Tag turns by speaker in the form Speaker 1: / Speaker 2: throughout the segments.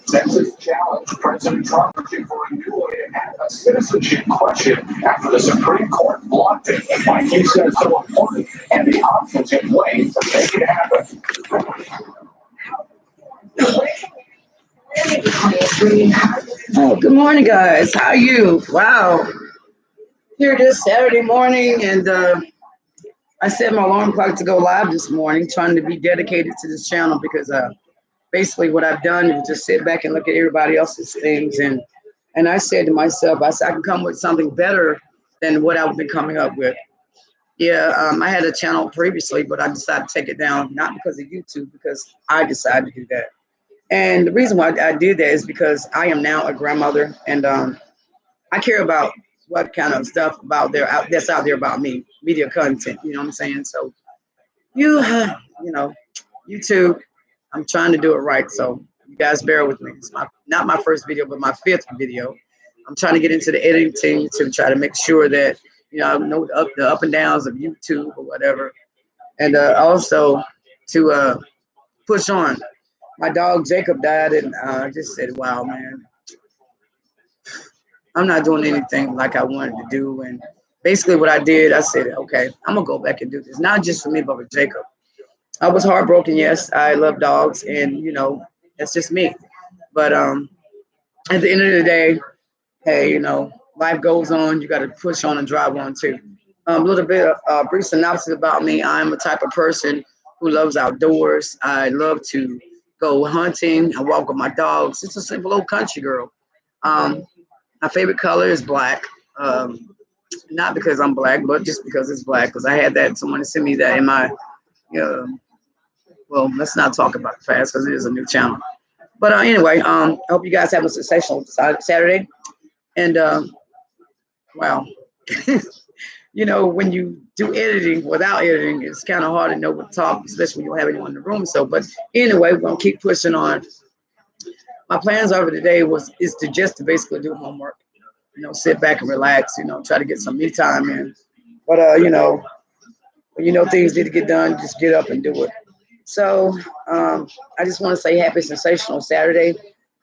Speaker 1: Texas challenged President Trump for a new way to have a citizenship question after the Supreme Court blocked it. Why he said it's so important and the options in way to make it happen.
Speaker 2: Oh, good morning, guys. How are you? Wow. Here it is Saturday morning, and I set my alarm clock to go live this morning, trying to be dedicated to this channel because basically what I've done is just sit back and look at everybody else's things. And I said to myself, I said, I can come with something better than what I've been coming up with. Yeah, I had a channel previously, but I decided to take it down, not because of YouTube, because I decided to do that. And the reason why I did that is because I am now a grandmother, and I care about what kind of stuff that's out there about me, media content. You know what I'm saying? So you know, YouTube, I'm trying to do it right. So you guys bear with me. It's not my first video, but my fifth video. I'm trying to get into the editing to try to make sure that I know the up and downs of YouTube or whatever, and also to push on. My dog Jacob died, and I just said, "Wow, man, I'm not doing anything like I wanted to do." And basically, what I did, I said, "Okay, I'm gonna go back and do this, not just for me, but for Jacob." I was heartbroken. Yes, I love dogs, and that's just me. But at the end of the day, hey, life goes on. You got to push on and drive on too. A little bit of brief synopsis about me. I'm a type of person who loves outdoors. I love to go hunting. I walk with my dogs. It's a simple old country girl. Um, my favorite color is black. Not because I'm black, but just because it's black. Because I had that someone sent me that in my. Uh, well, let's not talk about it fast because it is a new channel. But anyway, I hope you guys have a sensational Saturday. And wow, when you do editing without editing, it's kind of hard to know what to talk, especially when you don't have anyone in the room. So, but anyway, we're gonna keep pushing on. My plans over today is to basically do homework. Sit back and relax. Try to get some me time in. But when things need to get done, just get up and do it. So I just want to say happy sensational Saturday.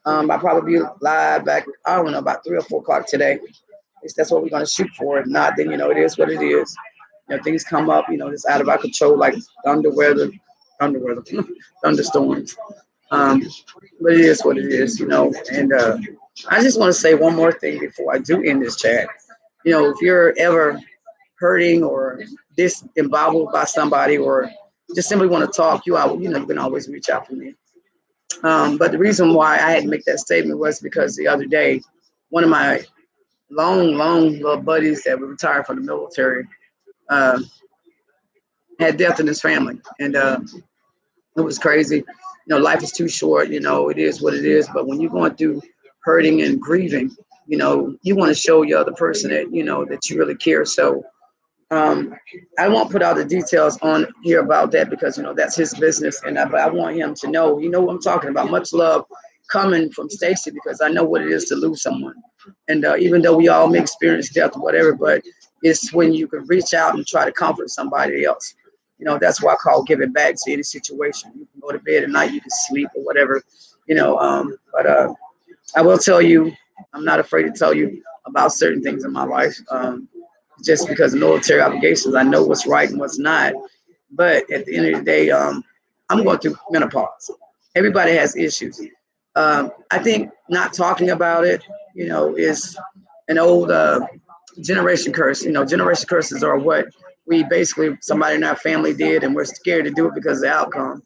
Speaker 2: I'll probably be live back, I don't know, about 3 or 4 o'clock today. At least that's what we're going to shoot for. If not, then, it is what it is. Things come up, it's out of our control, like thunderstorms. But it is what it is, And I just want to say one more thing before I do end this chat. If you're ever hurting or disemboweled by somebody or just simply want to talk, you can always reach out to me. But the reason why I had to make that statement was because the other day, one of my long little buddies that were retired from the military had death in his family. And it was crazy. Life is too short. It is what it is. But when you're going through hurting and grieving, you want to show your other person that, that you really care. So I won't put all the details on here about that because, that's his business. But I want him to know, what I'm talking about. Much love coming from Stacy because I know what it is to lose someone. And even though we all may experience death or whatever, but it's when you can reach out and try to comfort somebody else. That's why I call giving back to any situation. You can go to bed at night, you can sleep or whatever, but I will tell you, I'm not afraid to tell you about certain things in my life. Just because of military obligations, I know what's right and what's not. But at the end of the day, I'm going through menopause. Everybody has issues. I think not talking about it, is an old generation curse. Generation curses are what we basically somebody in our family did, and we're scared to do it because of the outcome.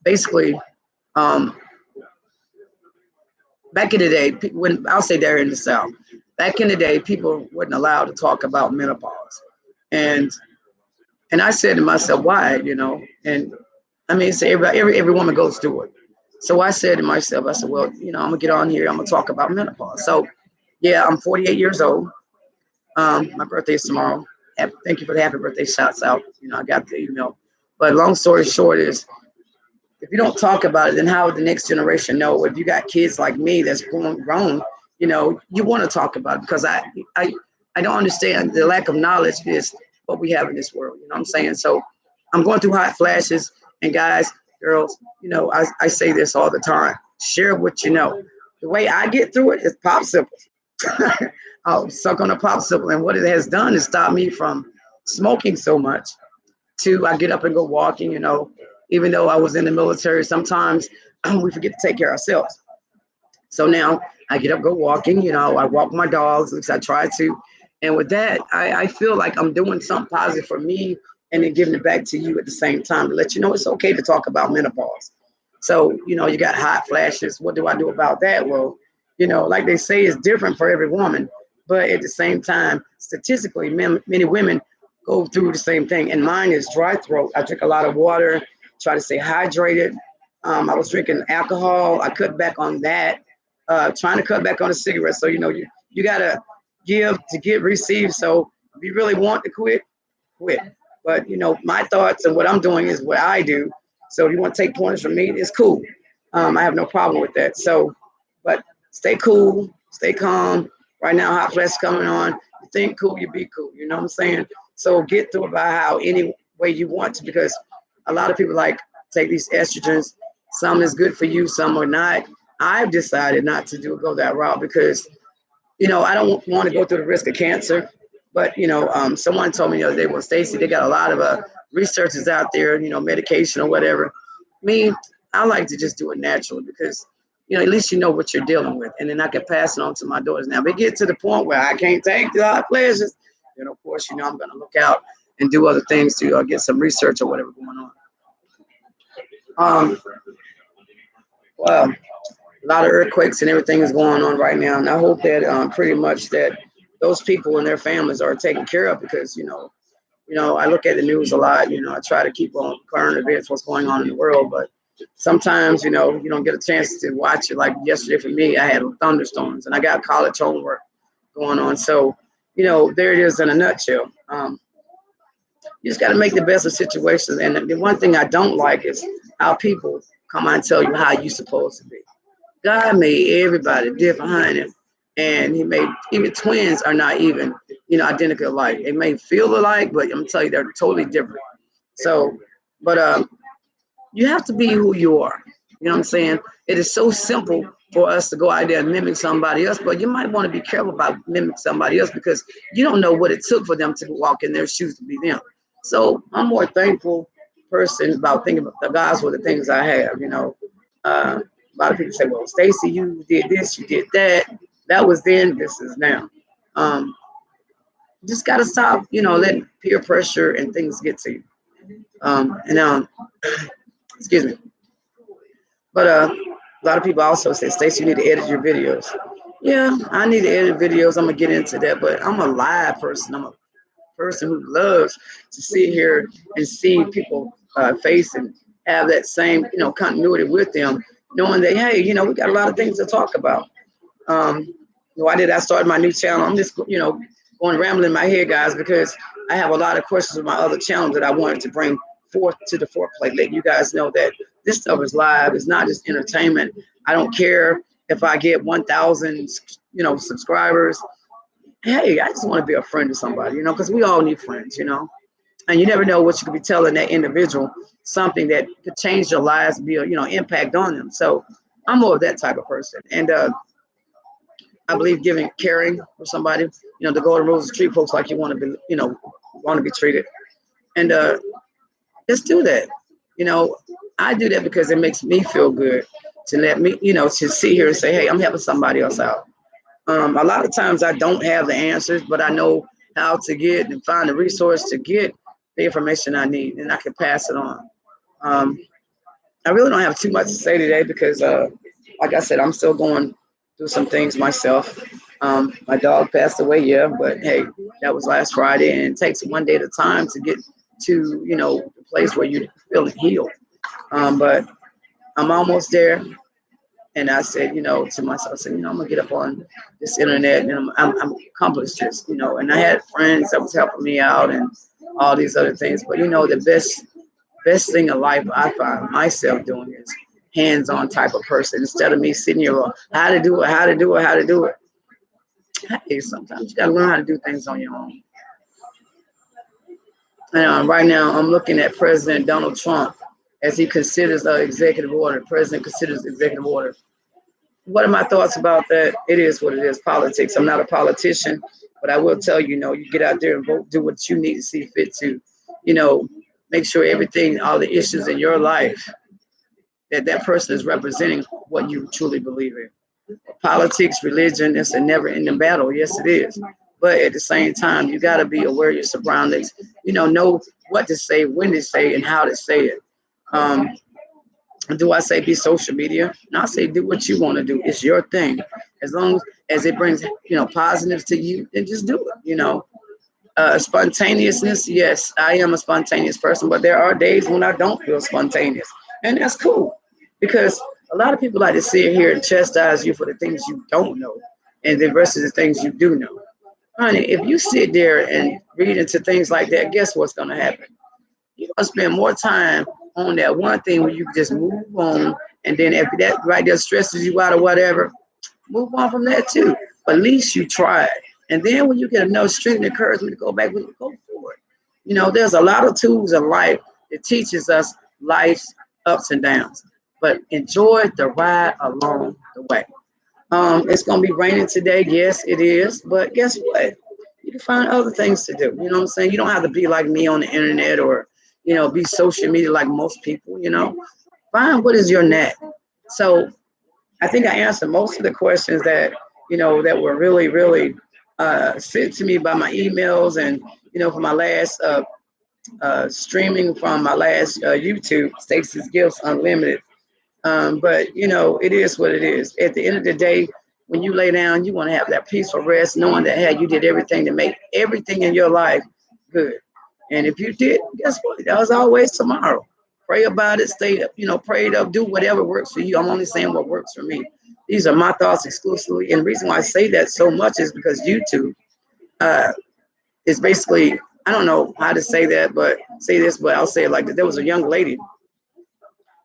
Speaker 2: Basically, back in the day, when I'll say there in the South, back in the day, people weren't allowed to talk about menopause, and I said to myself, why, And I mean, so every woman goes through it. So I said to myself, I said, well, I'm gonna get on here, I'm gonna talk about menopause. So yeah, I'm 48 years old. My birthday is tomorrow. Thank you for the happy birthday shouts out. I got the email. But long story short is, if you don't talk about it, then how would the next generation know? If you got kids like me that's grown, you want to talk about it because I don't understand the lack of knowledge is what we have in this world. You know what I'm saying? So I'm going through hot flashes, and guys, girls, you know, I say this all the time. Share what you know. The way I get through it is popsicles. I'll suck on a popsicle, and what it has done is stop me from smoking so much. Two, I get up and go walking, you know, even though I was in the military, sometimes we forget to take care of ourselves. So now I get up, go walking, you know, I walk my dogs, at least I try to. And with that, I feel like I'm doing something positive for me and then giving it back to you at the same time to let you know it's okay to talk about menopause. So, you know, you got hot flashes. What do I do about that? Well, you know, like they say, it's different for every woman. But at the same time, statistically, many women go through the same thing. And mine is dry throat. I drink a lot of water, try to stay hydrated. I was drinking alcohol. I cut back on that, trying to cut back on the cigarettes. So, you know, you got to give to get, receive. So if you really want to quit, quit. But, you know, my thoughts and what I'm doing is what I do. So if you want to take pointers from me, it's cool. I have no problem with that. So, but stay cool, stay calm. Right now, hot flash coming on. You think cool, you be cool. You know what I'm saying? So get through it by how any way you want to, because a lot of people like take these estrogens. Some is good for you, some are not. I've decided not to go that route because, you know, I don't want to go through the risk of cancer. But, you know, someone told me the other day, well, Stacy, they got a lot of researchers out there, you know, medication or whatever. Me, I like to just do it naturally because, you know, at least you know what you're dealing with. And then I can pass it on to my daughters. Now, if it get to the point where I can't take the hot pleasures, then, of course, you know, I'm going to look out and do other things to get some research or whatever going on. Well, a lot of earthquakes and everything is going on right now. And I hope that pretty much that those people and their families are taken care of because, you know, I look at the news a lot. You know, I try to keep on current events, what's going on in the world. But sometimes, you know, you don't get a chance to watch it. Like yesterday for me, I had thunderstorms and I got college homework going on. So, you know, there it is in a nutshell. You just got to make the best of situations. And the one thing I don't like is how people come out and tell you how you're supposed to be. God made everybody different, honey. And he made even twins are not even, you know, identical alike. They may feel alike, but I'm gonna tell you they're totally different. So, but you have to be who you are. You know what I'm saying? It is so simple for us to go out there and mimic somebody else, but you might want to be careful about mimicking somebody else because you don't know what it took for them to walk in their shoes to be them. So I'm more thankful person about thinking about the guys with the things I have, you know. A lot of people say, well, Stacy, you did this, you did that. That was then, this is now. Um, just got to stop, you know, letting peer pressure and things get to you. And excuse me. But a lot of people also say, Stacey, you need to edit your videos. Yeah, I need to edit videos. I'm gonna get into that, but I'm a live person. I'm a person who loves to sit here and see people face and have that same, you know, continuity with them, knowing that, hey, you know, we got a lot of things to talk about. Why did I start my new channel? I'm just, you know, going rambling in my head, guys, because I have a lot of questions with my other channel that I wanted to bring forth to the foreplay. Let you guys know that this stuff is live. It's not just entertainment. I don't care if I get 1,000, you know, subscribers. Hey, I just want to be a friend to somebody, you know, because we all need friends, you know. And you never know what you could be telling that individual, something that could change their lives, be a, you know, impact on them. So I'm more of that type of person. And I believe giving caring for somebody, you know, the golden rules is treat folks like you want to be, you know, want to be treated. And just do that. You know, I do that because it makes me feel good to let me, you know, to sit here and say, hey, I'm helping somebody else out. A lot of times I don't have the answers, but I know how to get and find the resource to get the information I need, and I can pass it on. Um, I really don't have too much to say today because, like I said, I'm still going through some things myself. My dog passed away, yeah, but hey, that was last Friday, and it takes one day at a time to get to, you know, the place where you feel healed. But I'm almost there. And I said, you know, to myself, I said, you know, I'm gonna get up on this internet and I'm accomplished this, you know. And I had friends that was helping me out and all these other things. But you know, the best thing in life I find myself doing is hands-on type of person. Instead of me sitting here, how to do it, how to do it, how to do it. Hey, sometimes you gotta learn how to do things on your own. And right now, I'm looking at President Donald Trump as he considers executive order. The president considers executive order. What are my thoughts about that? It is what it is. Politics. I'm not a politician, but I will tell you, you get out there and vote, do what you need to see fit to, you know, make sure everything, all the issues in your life, that person is representing what you truly believe in. Politics, religion, it's a never-ending battle. Yes, it is. But at the same time, you got to be aware of your surroundings. Know what to say, when to say, and how to say it. Um, do I say be social media? No, I say do what you want to do. It's your thing. As long as it brings positives to you, then just do it. Spontaneousness, yes, I am a spontaneous person, but there are days when I don't feel spontaneous, and that's cool because a lot of people like to sit here and chastise you for the things you don't know, and then versus the things you do know. Honey, if you sit there and read into things like that, guess what's going to happen? You're going to spend more time on that one thing where you just move on, and then if that right there stresses you out or whatever, move on from that too. But at least you tried. And then when you get enough strength and encouragement to go back, go for it. There's a lot of tools in life that teaches us life's ups and downs. But enjoy the ride along the way. It's gonna be raining today. Yes, it is. But guess what? You can find other things to do. You know what I'm saying? You don't have to be like me on the internet or, be social media like most people. Find what is your knack. So I think I answered most of the questions that were really, really sent to me by my emails and, for my last streaming from my last YouTube, Stacey's Gifts Unlimited. But, it is what it is. At the end of the day, when you lay down, you want to have that peaceful rest, knowing that, hey, you did everything to make everything in your life good. And if you did, guess what? That was always tomorrow. Pray about it, stay up, pray it up, do whatever works for you. I'm only saying what works for me. These are my thoughts exclusively. And the reason why I say that so much is because YouTube is basically, I don't know how to say that, but say this, but I'll say it like this. There was a young lady,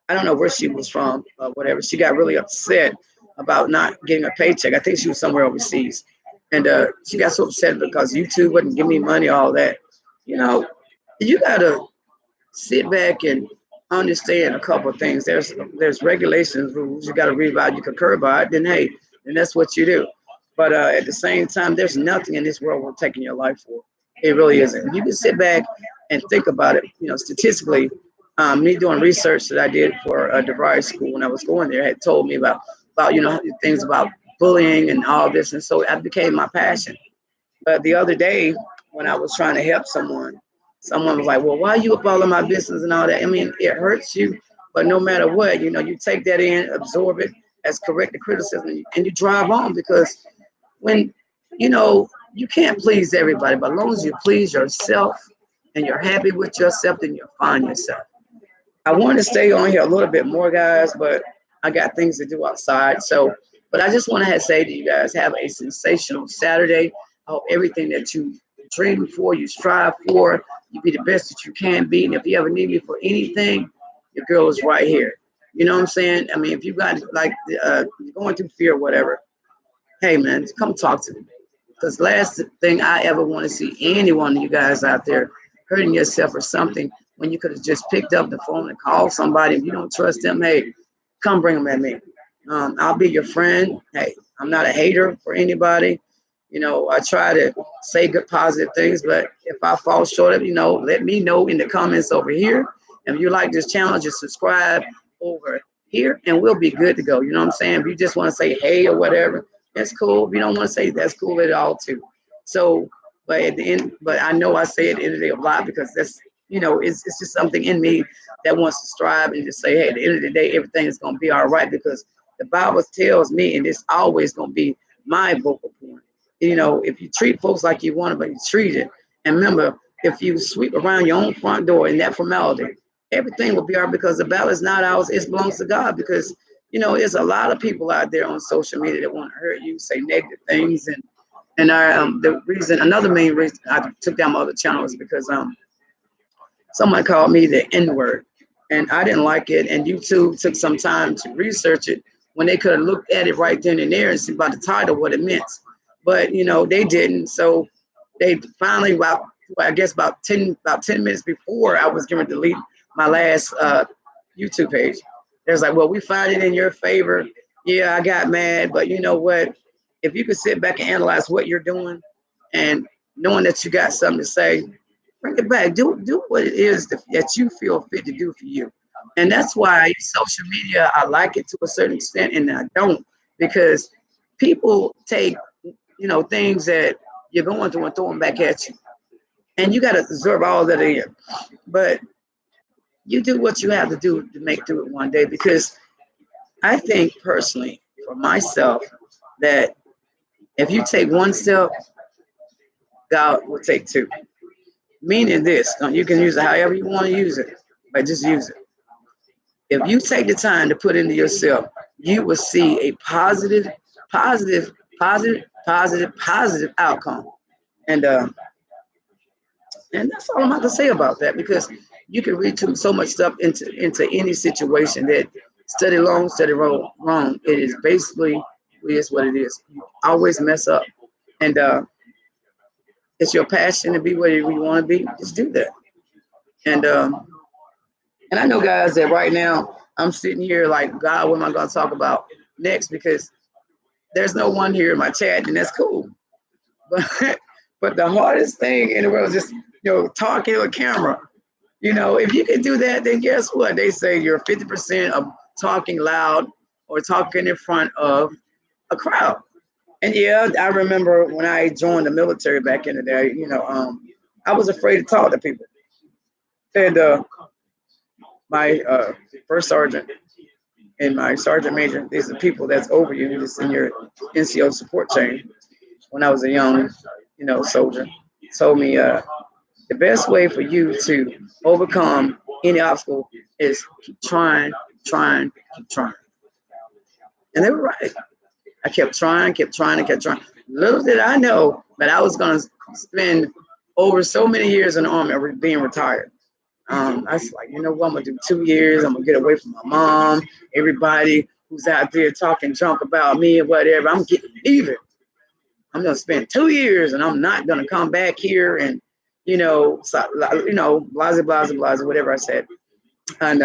Speaker 2: I don't know where she was from, whatever. She got really upset about not getting a paycheck. I think she was somewhere overseas. And she got so upset because YouTube wouldn't give me money, all that. You know, you got to sit back and understand a couple of things. There's regulations, rules you got to read about. You concur by it, then hey, then that's what you do. But at the same time, there's nothing in this world worth taking your life for. It really isn't. You can sit back and think about it. Statistically, me doing research that I did for a DeVry school when I was going there had told me about things about bullying and all this, and so that became my passion. But the other day, when I was trying to help someone was like, "Well, why are you up all in my business and all that?" I mean, it hurts you, but no matter what, you take that in, absorb it as corrective criticism, and you drive on because when you can't please everybody, but as long as you please yourself and you're happy with yourself, then you'll find yourself. I want to stay on here a little bit more, guys, but I got things to do outside. So, but I just want to say to you guys, have a sensational Saturday. I hope everything that you dream for, you strive for, you be the best that you can be. And if you ever need me for anything, your girl is right here. You know what I'm saying? I mean, if you got like you're going through fear or whatever, hey man, come talk to me. Because last thing I ever want to see any one of you guys out there hurting yourself or something when you could have just picked up the phone and called somebody. If you don't trust them, hey, come bring them at me. I'll be your friend. Hey, I'm not a hater for anybody. I try to say good, positive things, but if I fall short of, let me know in the comments over here. And if you like this channel, just subscribe over here and we'll be good to go. You know what I'm saying? If you just want to say hey or whatever, that's cool. If you don't want to say that's cool at all too. So, but at the end, but I know I say it at the end of the day a lot because that's, it's just something in me that wants to strive and just say, hey, at the end of the day, everything is going to be all right because the Bible tells me, and it's always going to be my vocal point. If you treat folks like you want to be treated, and remember, if you sweep around your own front door in that formality, everything will be all right because the battle is not ours, it belongs to God. Because there's a lot of people out there on social media that want to hurt you, say negative things, and another main reason I took down my other channel is because someone called me the N-word, and I didn't like it. And YouTube took some time to research it when they could have looked at it right then and there and see by the title what it meant. But they didn't. So they finally, about 10 minutes before I was going to delete my last YouTube page. There's like, well, we find it in your favor. Yeah, I got mad, but you know what? If you could sit back and analyze what you're doing, and knowing that you got something to say, bring it back. Do what it is that you feel fit to do for you. And that's why social media, I like it to a certain extent, and I don't, because people take things that you're going through and throw them back at you, and you got to absorb all that in. But you do what you have to do to make through it one day, because I think personally for myself that if you take one step, God will take two. Meaning this, you can use it however you want to use it, but just use it. If you take the time to put into yourself, you will see a positive, positive, positive, positive, positive outcome. And and that's all I'm about to say about that, because you can read so much stuff into any situation that study long, study wrong. It is basically what it is. You always mess up, and it's your passion to be where you want to be. Just do that. And and I know, guys, that right now I'm sitting here like, God, what am I going to talk about next? Because there's no one here in my chat, and that's cool. But but the hardest thing in the world is just talking to a camera. If you can do that, then guess what? They say you're 50% of talking loud or talking in front of a crowd. And yeah, I remember when I joined the military back in the day, I was afraid to talk to people. And my first sergeant and my sergeant major, these are people that's over you, just in your NCO support chain. When I was a young, soldier, told me the best way for you to overcome any obstacle is keep trying, trying, keep trying. And they were right. I kept trying, kept trying, and kept trying. Little did I know that I was going to spend over so many years in the Army being retired. I was like, you know what? I'm going to do 2 years. I'm going to get away from my mom, everybody who's out there talking junk about me and whatever. I'm getting even. I'm going to spend 2 years, and I'm not going to come back here and, blase, blase, blase, whatever I said. And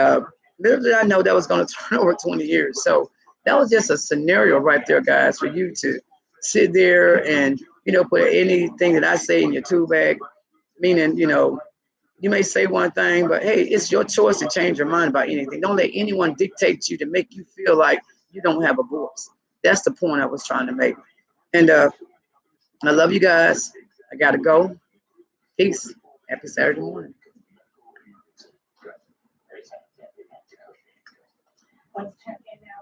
Speaker 2: little did I know that was going to turn over 20 years. So that was just a scenario right there, guys, for you to sit there and, put anything that I say in your tool bag, meaning, you may say one thing, but hey, it's your choice to change your mind about anything. Don't let anyone dictate to you to make you feel like you don't have a voice. That's the point I was trying to make. And I love you guys. I got to go. Peace. Happy Saturday morning.